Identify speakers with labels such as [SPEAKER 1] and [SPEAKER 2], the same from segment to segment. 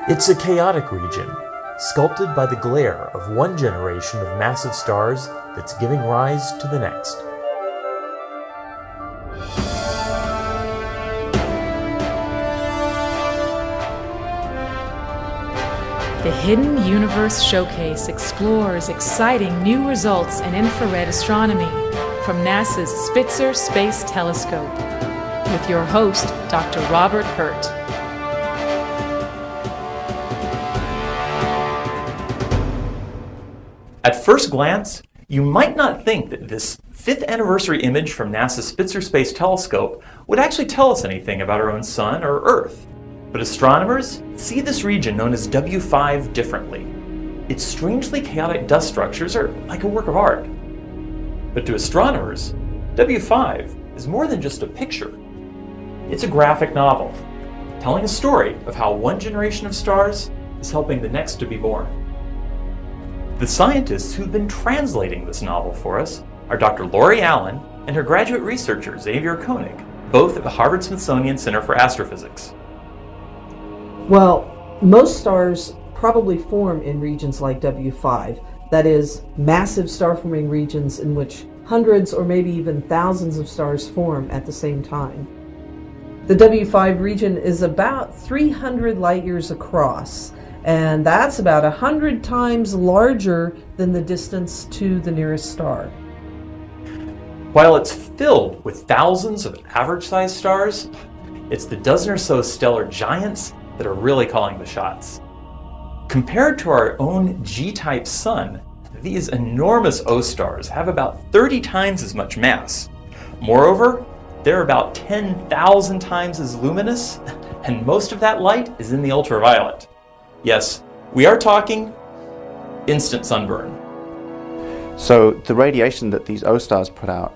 [SPEAKER 1] It's a chaotic region, sculpted by the glare of one generation of massive stars that's giving rise to the next.
[SPEAKER 2] The Hidden Universe Showcase explores exciting new results in infrared astronomy from NASA's Spitzer Space Telescope, with your host, Dr. Robert Hurt.
[SPEAKER 3] At first glance, you might not think that this 5th anniversary image from NASA's Spitzer Space Telescope would actually tell us anything about our own sun or Earth. But astronomers see this region known as W5 differently. Its strangely chaotic dust structures are like a work of art. But to astronomers, W5 is more than just a picture. It's a graphic novel, telling a story of how one generation of stars is helping the next to be born. The scientists who've been translating this novel for us are Dr. Lori Allen and her graduate researcher Xavier Koenig, both at the Harvard-Smithsonian Center for Astrophysics.
[SPEAKER 4] Well, most stars probably form in regions like W5, that is, massive star-forming regions in which hundreds or maybe even thousands of stars form at the same time. The W5 region is about 300 light years across, and that's about 100 times larger than the distance to the nearest star.
[SPEAKER 3] While it's filled with thousands of average-sized stars, it's the dozen or so stellar giants that are really calling the shots. Compared to our own G-type sun, these enormous O-stars have about 30 times as much mass. Moreover, they're about 10,000 times as luminous, and most of that light is in the ultraviolet. Yes, we are talking instant sunburn.
[SPEAKER 5] So the radiation that these O-stars put out,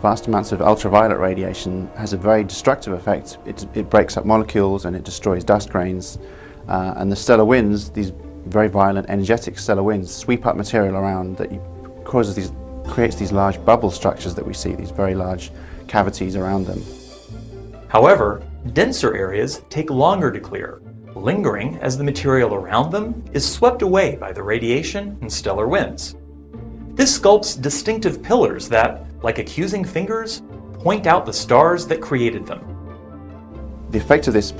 [SPEAKER 5] vast amounts of ultraviolet radiation, has a very destructive effect. It breaks up molecules and it destroys dust grains. And the stellar winds, these very violent, energetic stellar winds, sweep up material around that creates these large bubble structures that we see, these very large cavities around them.
[SPEAKER 3] However, denser areas take longer to clear, lingering as the material around them is swept away by the radiation and stellar winds. This sculpts distinctive pillars that, like accusing fingers, point out the stars that created them.
[SPEAKER 5] The effect of this,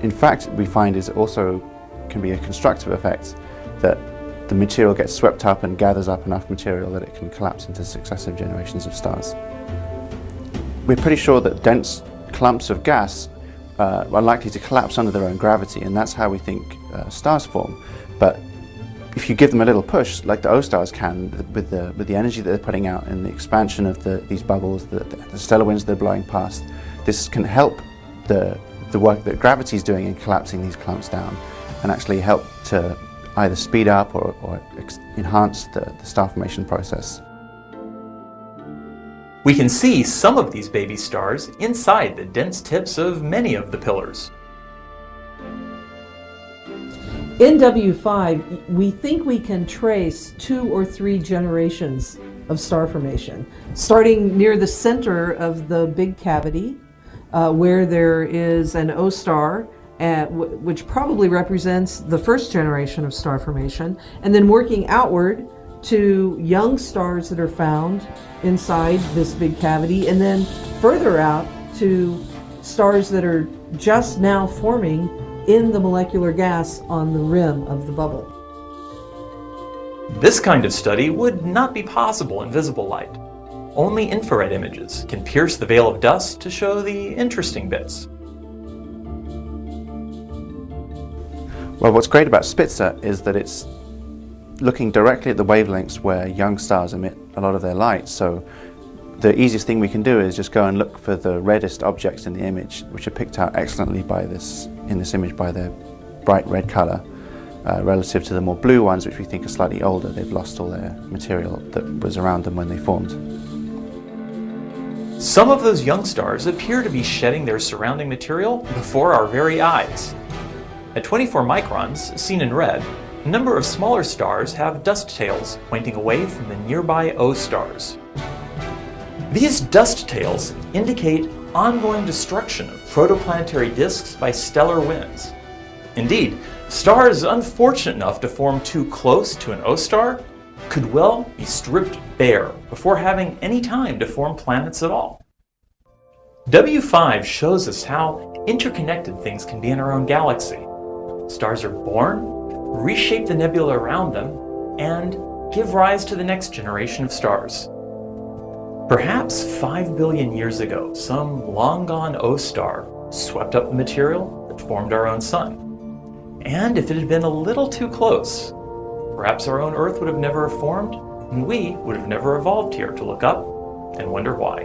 [SPEAKER 5] in fact, we find is also can be a constructive effect, that the material gets swept up and gathers up enough material that it can collapse into successive generations of stars. We're pretty sure that dense clumps of gas are likely to collapse under their own gravity, and that's how we think stars form. But if you give them a little push, like the O-stars can, with the energy that they're putting out and the expansion of these bubbles, the stellar winds they're blowing past, this can help the work that gravity is doing in collapsing these clumps down, and actually help to either speed up or enhance the star formation process.
[SPEAKER 3] We can see some of these baby stars inside the dense tips of many of the pillars.
[SPEAKER 4] In W5, we think we can trace 2 or 3 generations of star formation, starting near the center of the big cavity, where there is an O-star, which probably represents the first generation of star formation, and then working outward to young stars that are found inside this big cavity, and then further out to stars that are just now forming in the molecular gas on the rim of the bubble.
[SPEAKER 3] This kind of study would not be possible in visible light. Only infrared images can pierce the veil of dust to show the interesting bits.
[SPEAKER 5] Well, what's great about Spitzer is that it's looking directly at the wavelengths where young stars emit a lot of their light. So the easiest thing we can do is just go and look for the reddest objects in the image, which are picked out excellently in this image by their bright red color, relative to the more blue ones, which we think are slightly older. They've lost all their material that was around them when they formed.
[SPEAKER 3] Some of those young stars appear to be shedding their surrounding material before our very eyes. At 24 microns, seen in red, a number of smaller stars have dust tails pointing away from the nearby O-stars. These dust tails indicate ongoing destruction of protoplanetary disks by stellar winds. Indeed, stars unfortunate enough to form too close to an O-star could well be stripped bare before having any time to form planets at all. W5 shows us how interconnected things can be in our own galaxy. Stars are born, reshape the nebula around them, and give rise to the next generation of stars. Perhaps 5 billion years ago, some long-gone O-star swept up the material that formed our own sun. And if it had been a little too close, perhaps our own Earth would have never formed, and we would have never evolved here to look up and wonder why.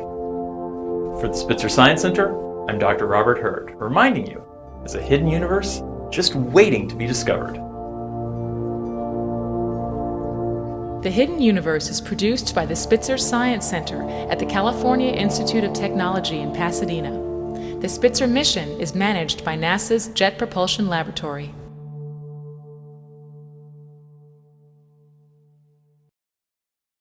[SPEAKER 3] For the Spitzer Science Center, I'm Dr. Robert Hurd, reminding you there's a hidden universe just waiting to be discovered.
[SPEAKER 2] The Hidden Universe is produced by the Spitzer Science Center at the California Institute of Technology in Pasadena. The Spitzer mission is managed by NASA's Jet Propulsion Laboratory.